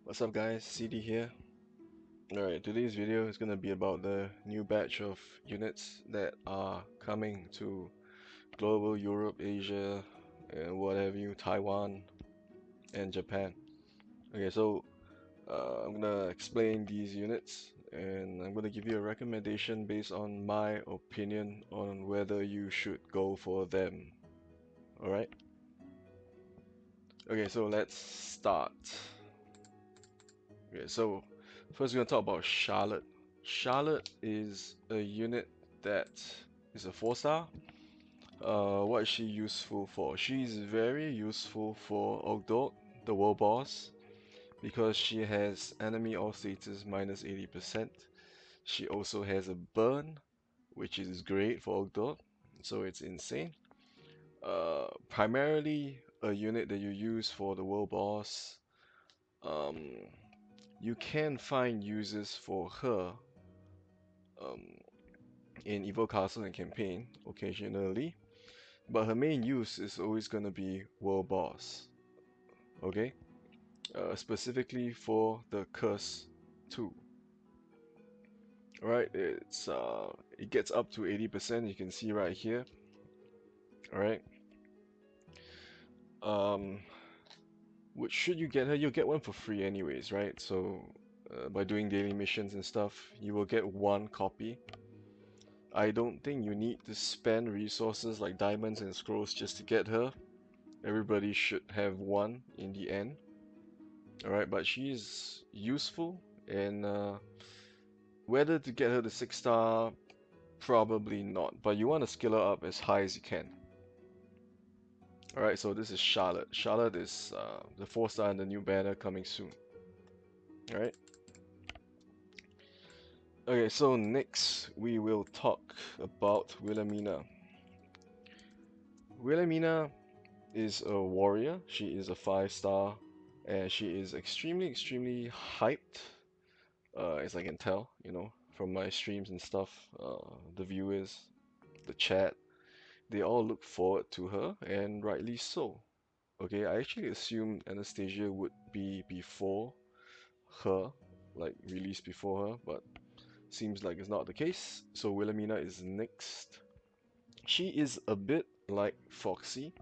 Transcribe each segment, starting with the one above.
What's up guys, CD here. Alright, today's video is going to be about the new batch of units that are coming to global Europe, Asia, and what have you, Taiwan, and Japan. Okay, so I'm going to explain these units and I'm going to give you a recommendation based on my opinion on whether you should go for them. Alright? Okay, so let's start. Okay, so first we're going to talk about Charlotte. Charlotte is a unit that is a 4-star. What is she useful for? She's very useful for Ogdot, the world boss, because she has enemy all status minus 80%. She also has a burn, which is great for Ogdot, so it's insane. Primarily a unit that you use for the world boss. Um, you can find uses for her um, in Evil Castle and campaign occasionally, but her main use is always going to be World Boss, okay? Specifically for the Curse 2. Alright, it gets up to 80%, you can see right here. Alright. Um which should you get her, you'll get one for free anyways, right? So by doing daily missions and stuff, you will get one copy. I don't think you need to spend resources like diamonds and scrolls just to get her. Everybody should have one in the end. Alright, but she's useful, and whether to get her the 6-star, probably not. But you want to skill her up as high as you can. Alright, so this is Charlotte. Charlotte is the 4-star in the new banner coming soon. Alright. Okay, so next we will talk about Wilhelmina. Wilhelmina is a warrior. She is a 5-star, and she is extremely hyped. As I can tell, from my streams and stuff, the viewers, the chat, they all look forward to her, and rightly so. Okay, I actually assumed Anastasia would be before her, like released before her, but seems like it's not the case. So Wilhelmina is next. She is a bit like Foxy,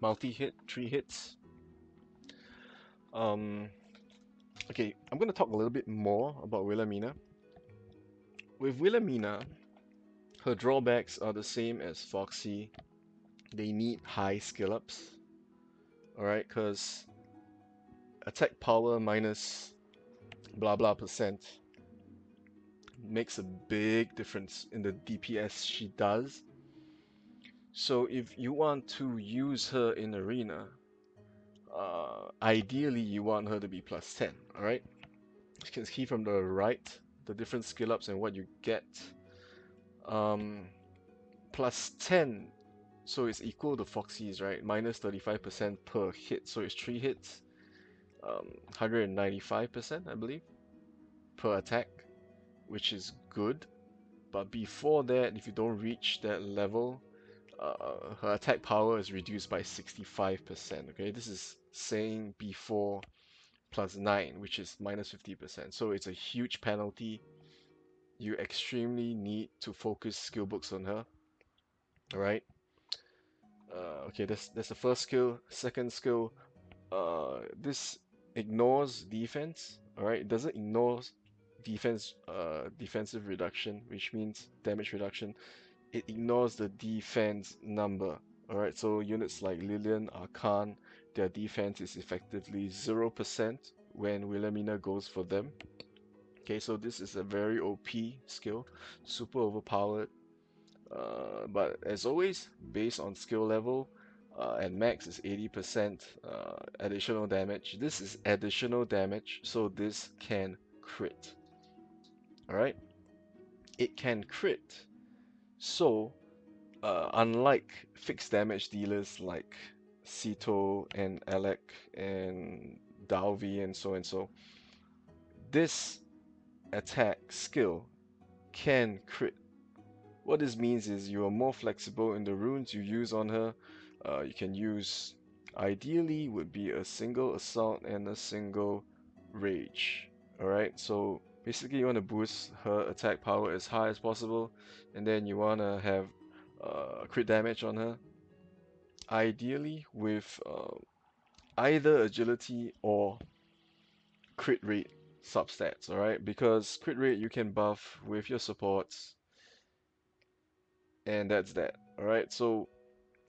multi-hit, 3 hits. Um, okay, I'm gonna talk a little bit more about Wilhelmina. With Wilhelmina, her drawbacks are the same as Foxy. They need high skill ups, alright, because attack power minus blah blah percent makes a big difference in the DPS she does. So if you want to use her in arena, ideally you want her to be plus 10, alright? You can see from the right the different skill ups and what you get. Um, plus 10, so it's equal to Foxy's, right? Minus 35% per hit, so it's 3 hits. 195%, I believe, per attack, which is good. But before that, if you don't reach that level, her attack power is reduced by 65%. Okay, this is saying before plus 9, which is minus 50%. So it's a huge penalty. You extremely need to focus skill books on her. Alright. Okay, that's the first skill. Second skill, this ignores defense. Alright, it doesn't ignore defensive reduction, which means damage reduction. It ignores the defense number. Alright, so units like Lillian, Arkan, their defense is effectively 0% when Wilhelmina goes for them. Okay, so this is a very OP skill, super overpowered. But as always, based on skill level, and max is 80% additional damage. This is additional damage, so this can crit. Alright? It can crit. So, unlike fixed damage dealers like Sito and Alec and Dalvi and so, this attack skill can crit. What this means is you are more flexible in the runes you use on her. You can use Ideally would be a single assault and a single rage. Alright, so basically you want to boost her attack power as high as possible, and then you want to have crit damage on her. Ideally with either agility or crit rate substats, alright? Because crit rate you can buff with your supports, and that's that, alright? So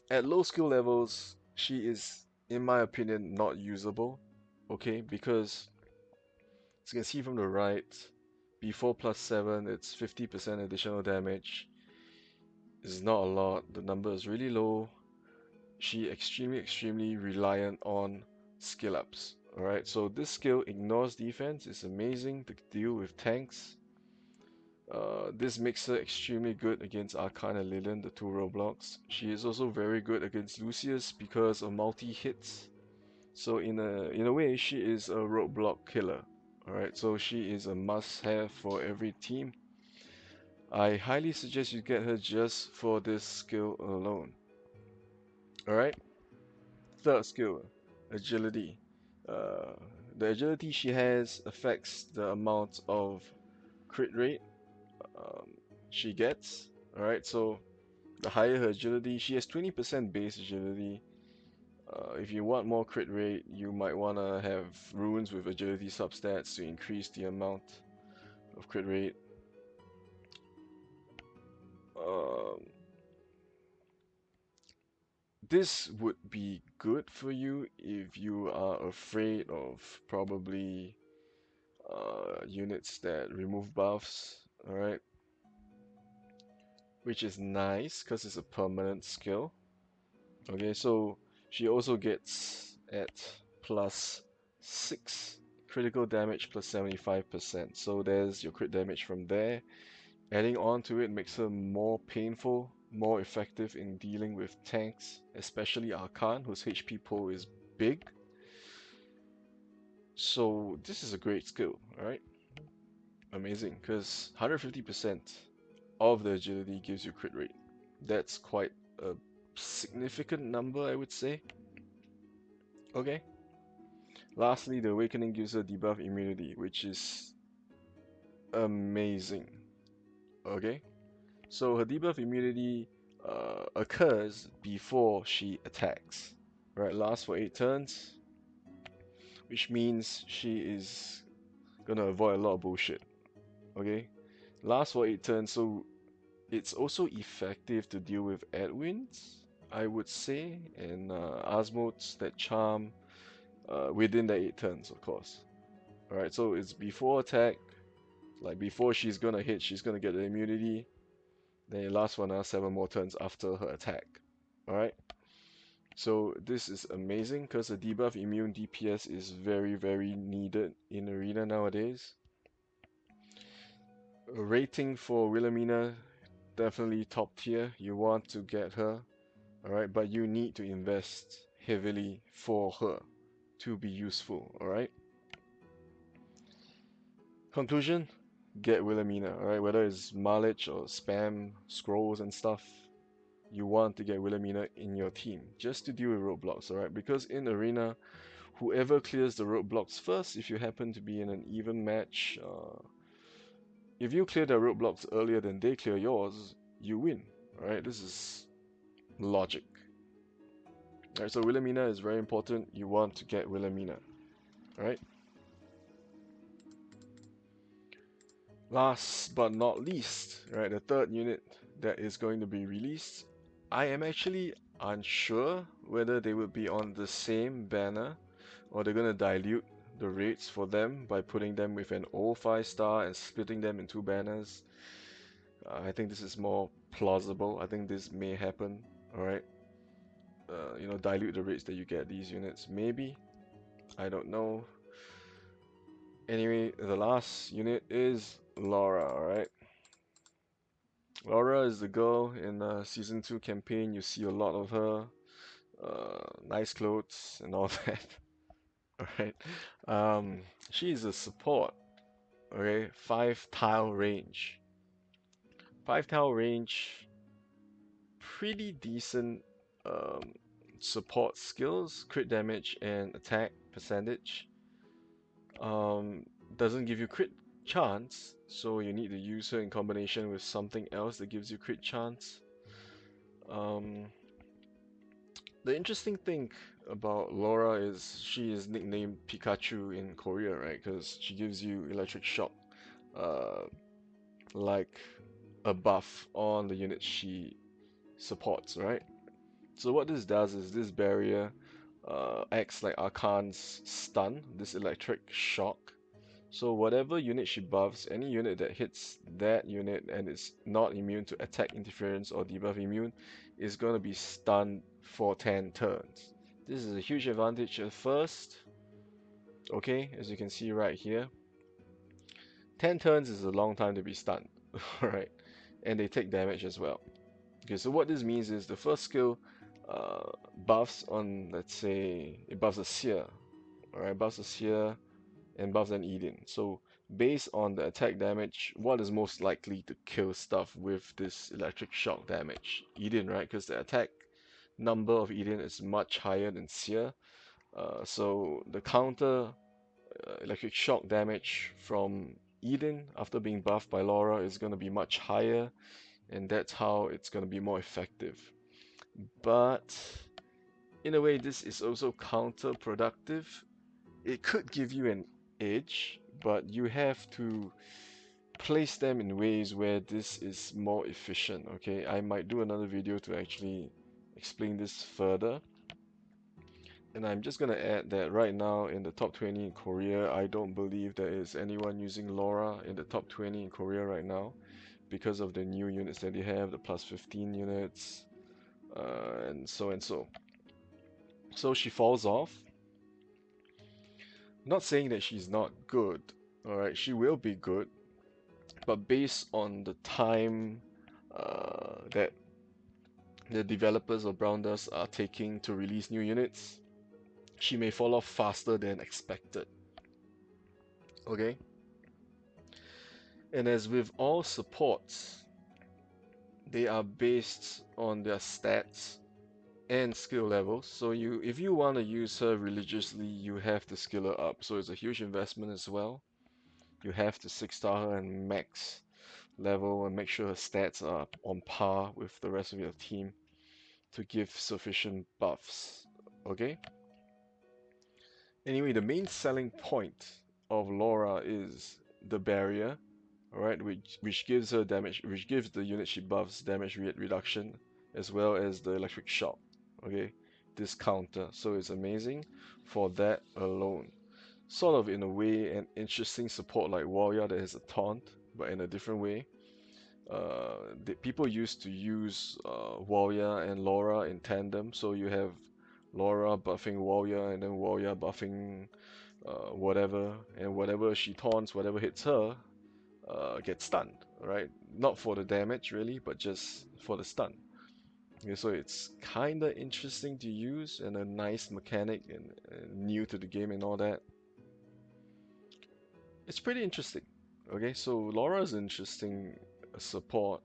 at low skill levels, she is, in my opinion, not usable, okay? Because as you can see from the right, before plus 7, it's 50% additional damage. It's not a lot, the number is really low. She extremely reliant on skill ups. Alright, so this skill ignores defense, it's amazing to deal with tanks. This makes her extremely good against Arcan and Lilian, the two roadblocks. She is also very good against Lucius because of multi-hits. So in a way, she is a roadblock killer. Alright, so she is a must-have for every team. I highly suggest you get her just for this skill alone. Alright, third skill, agility. Uh, the agility she has affects the amount of crit rate um, she gets. Alright, so the higher her agility, she has 20% base agility. If you want more crit rate, you might want to have runes with agility substats to increase the amount of crit rate. Um, this would be good for you if you are afraid of probably units that remove buffs, alright? Which is nice because it's a permanent skill. Okay, so she also gets at plus 6 critical damage plus 75%. So there's your crit damage from there. Adding on to it makes her more painful, more effective in dealing with tanks, especially Arkan, whose HP pool is big. So this is a great skill, alright? Amazing, because 150% of the agility gives you crit rate. That's quite a significant number, I would say. Okay. Lastly, the Awakening gives her debuff immunity, which is amazing. Okay. So her debuff immunity occurs before she attacks. Right, lasts for 8 turns, which means she is gonna avoid a lot of bullshit. Okay, lasts for 8 turns, so it's also effective to deal with Edwins, I would say, and Asmodes that charm within the 8 turns, of course. Alright, so it's before attack, like before she's gonna hit, she's gonna get the immunity. Then it lasts for another 7 more turns after her attack. Alright, so this is amazing because the debuff immune DPS is very needed in Arena nowadays. A rating for Wilhelmina, definitely top tier. You want to get her, alright, but you need to invest heavily for her to be useful, alright? Conclusion, get Wilhelmina, alright? Whether it's mileage or spam, scrolls and stuff, you want to get Wilhelmina in your team just to deal with roadblocks, alright? Because in Arena, whoever clears the roadblocks first, if you happen to be in an even match, if you clear their roadblocks earlier than they clear yours, you win, alright? This is logic. Alright, so Wilhelmina is very important. You want to get Wilhelmina, alright? Last but not least, right, the third unit that is going to be released, I am actually unsure whether they would be on the same banner or they're going to dilute the rates for them by putting them with an old 5-star and splitting them in 2 banners. I think this is more plausible. I think this may happen, alright? Dilute the rates that you get these units. Maybe. I don't know. Anyway, the last unit is Laura, alright? Laura is the girl in the Season 2 campaign. You see a lot of her. Nice clothes and all that. Alright. She is a support. Okay, 5 tile range. 5 tile range, pretty decent support skills, crit damage and attack percentage. Um, doesn't give you crit chance, so you need to use her in combination with something else that gives you crit chance. Um, the interesting thing about Laura is she is nicknamed Pikachu in Korea, right? Because she gives you electric shock, uh, like a buff on the unit she supports, right? So what this does is this barrier acts like Archon's stun, this electric shock. So whatever unit she buffs, any unit that hits that unit and is not immune to attack interference or debuff immune is going to be stunned for 10 turns. This is a huge advantage at first, okay, as you can see right here. 10 turns is a long time to be stunned, alright, and they take damage as well. Okay, so what this means is the first skill buffs on, let's say, it buffs a Seer, alright, buffs a Seer and buffs an Eden. So based on the attack damage, what is most likely to kill stuff with this electric shock damage? Eden, right? Because the attack number of Eden is much higher than Seer. So the counter electric shock damage from Eden after being buffed by Laura is going to be much higher, and that's how it's going to be more effective. But in a way, this is also counterproductive. It could give you an edge, but you have to place them in ways where this is more efficient, okay? I might do another video to actually explain this further. And I'm just gonna add that right now in the top 20 in Korea, I don't believe there is anyone using Laura in the top 20 in Korea right now because of the new units that they have, the plus 15 units, and so and so. So she falls off. Not saying that she's not good, alright, she will be good, but based on the time that the developers of Brown Dust are taking to release new units, she may fall off faster than expected. Okay? And as with all supports, they are based on their stats and skill levels. So if you want to use her religiously, you have to skill her up. So it's a huge investment as well. You have to 6-star her and max level and make sure her stats are on par with the rest of your team to give sufficient buffs. Okay? Anyway, the main selling point of Laura is the barrier, alright, which gives her damage, which gives the unit she buffs damage reduction, as well as the electric shock. Okay, this counter, so it's amazing for that alone. Sort of in a way, an interesting support like Warrior that has a taunt, but in a different way. People used to use Warrior and Laura in tandem, so you have Laura buffing Warrior and then Warrior buffing whatever, and whatever she taunts, whatever hits her, gets stunned, right? Not for the damage really, but just for the stun. Okay, so it's kinda interesting to use and a nice mechanic and new to the game and all that. It's pretty interesting. Okay, so Laura's interesting support.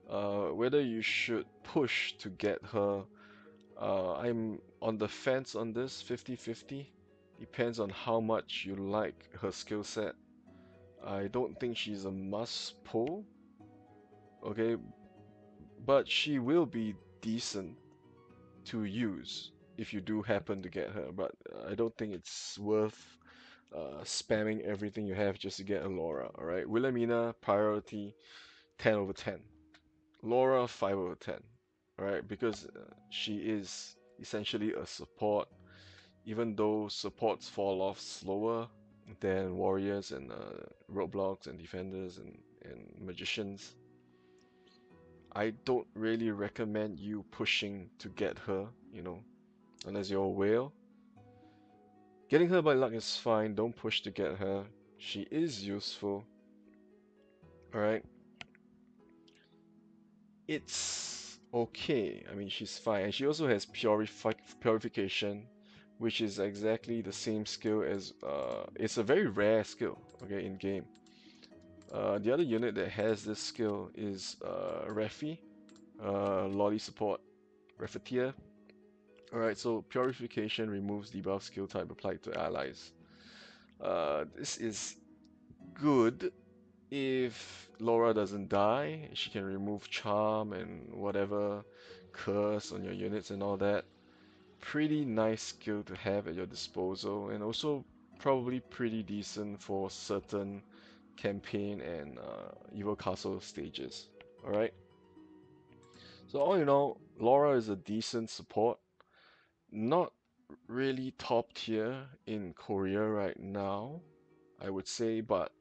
Whether you should push to get her, I'm on the fence on this 50-50. Depends on how much you like her skill set. I don't think she's a must pull, okay, but she will be decent to use if you do happen to get her. But I don't think it's worth spamming everything you have just to get a Laura. All right, Wilhelmina priority 10 over 10. Laura 5 over 10. All right, because she is essentially a support, even though supports fall off slower than warriors and roadblocks and defenders and magicians. I don't really recommend you pushing to get her, unless you're a whale. Getting her by luck is fine, don't push to get her. She is useful, alright? It's okay, I mean, she's fine. And she also has Purification, which is exactly the same skill as, it's a very rare skill, okay, in game. The other unit that has this skill is Refi, Lolly support, Refeteer. Alright, so Purification removes debuff skill type applied to allies. This is good if Laura doesn't die. She can remove charm and whatever curse on your units and all that. Pretty nice skill to have at your disposal, and also probably pretty decent for certain campaign and Evil Castle stages. Alright, so all in all, Laura is a decent support. Not really top tier in Korea right now, I would say, but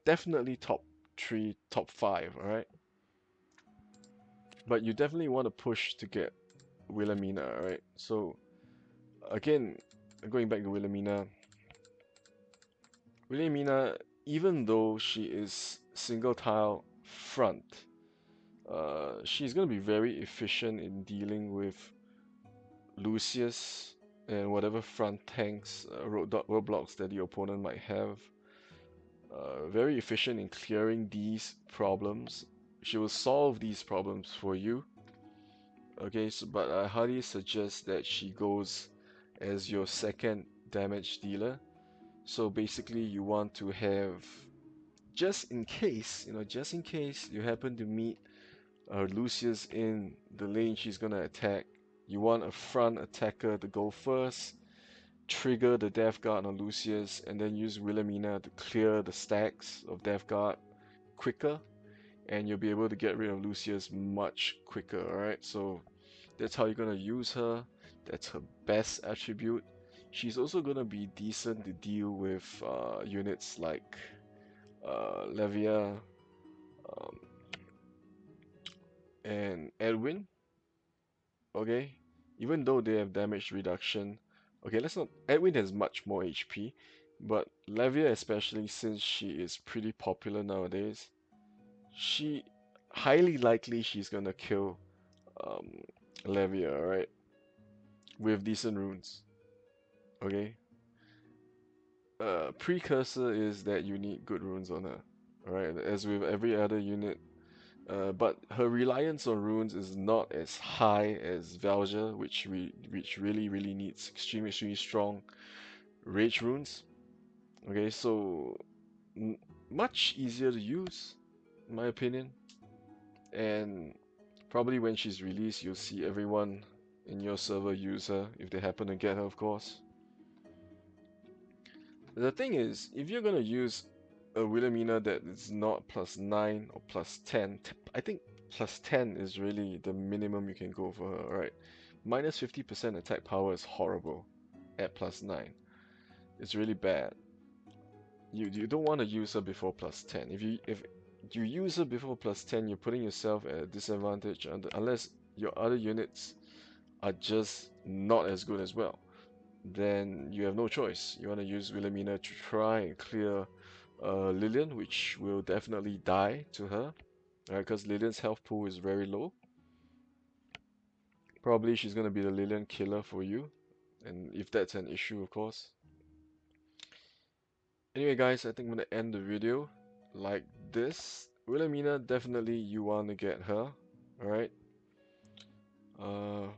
definitely top 3, top 5, alright? But you definitely want to push to get Wilhelmina, alright? So, again, going back to Wilhelmina, even though she is single tile front, she's going to be very efficient in dealing with Lucius and whatever front tanks, roadblocks that the opponent might have. Very efficient in clearing these problems. She will solve these problems for you. Okay, so, but I highly suggest that she goes as your second damage dealer. So basically, you want to have, just in case, just in case you happen to meet Lucius in the lane she's gonna attack, you want a front attacker to go first, trigger the Death Guard on Lucius, and then use Wilhelmina to clear the stacks of Death Guard quicker, and you'll be able to get rid of Lucius much quicker, alright? So that's how you're gonna use her. That's her best attribute. She's also gonna be decent to deal with units like Levia um, and Edwin, okay? Even though they have damage reduction, okay, let's not. Edwin has much more HP, but Levia, especially since she is pretty popular nowadays, she highly likely she's gonna kill um, Levia, alright, with decent runes, okay? Precursor is that you need good runes on her, alright, as with every other unit. But her reliance on runes is not as high as Valja, which really needs extremely strong rage runes. Okay, so much easier to use, in my opinion. And probably when she's released, you'll see everyone in your server use her if they happen to get her, of course. The thing is, if you're gonna use a Wilhelmina that is not +9 or +10, I think +10 is really the minimum you can go for her, right? Minus 50% attack power is horrible at +9. It's really bad. You don't want to use her before +10. If you use her before +10, you're putting yourself at a disadvantage unless your other units are just not as good as well. Then you have no choice. You want to use Wilhelmina to try and clear Lillian, which will definitely die to her, because Lillian's health pool is very low. Probably she's going to be the Lillian killer for you, and if that's an issue, of course. Anyway, guys, I think I'm going to end the video like this. Wilhelmina, definitely you want to get her, alright? Uh,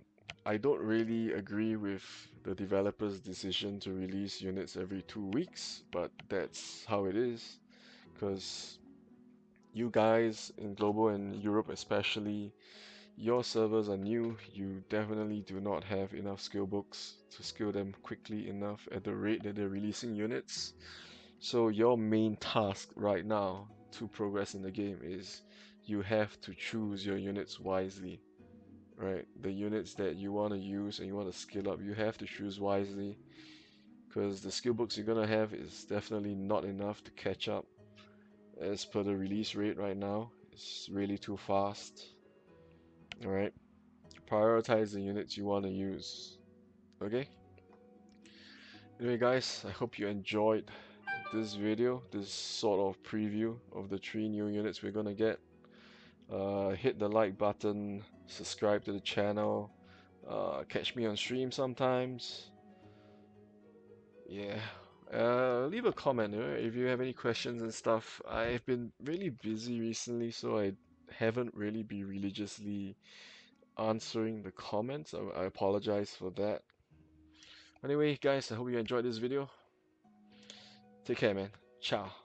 I don't really agree with the developer's decision to release units every 2 weeks, but that's how it is, because you guys in global and Europe especially, your servers are new. You definitely do not have enough skill books to skill them quickly enough at the rate that they're releasing units. So your main task right now to progress in the game is you have to choose your units wisely. Right, the units that you want to use and you want to skill up, you have to choose wisely, because the skill books you're gonna have is definitely not enough to catch up as per the release rate right now. It's really too fast. Alright, prioritize the units you want to use. Okay? Anyway, guys, I hope you enjoyed this video, this sort of preview of the 3 new units we're gonna get. Hit the like button, subscribe to the channel, catch me on stream sometimes. Yeah. Leave a comment if you have any questions and stuff. I've been really busy recently, so I haven't really been religiously answering the comments. I apologize for that. Anyway, guys, I hope you enjoyed this video. Take care, man. Ciao.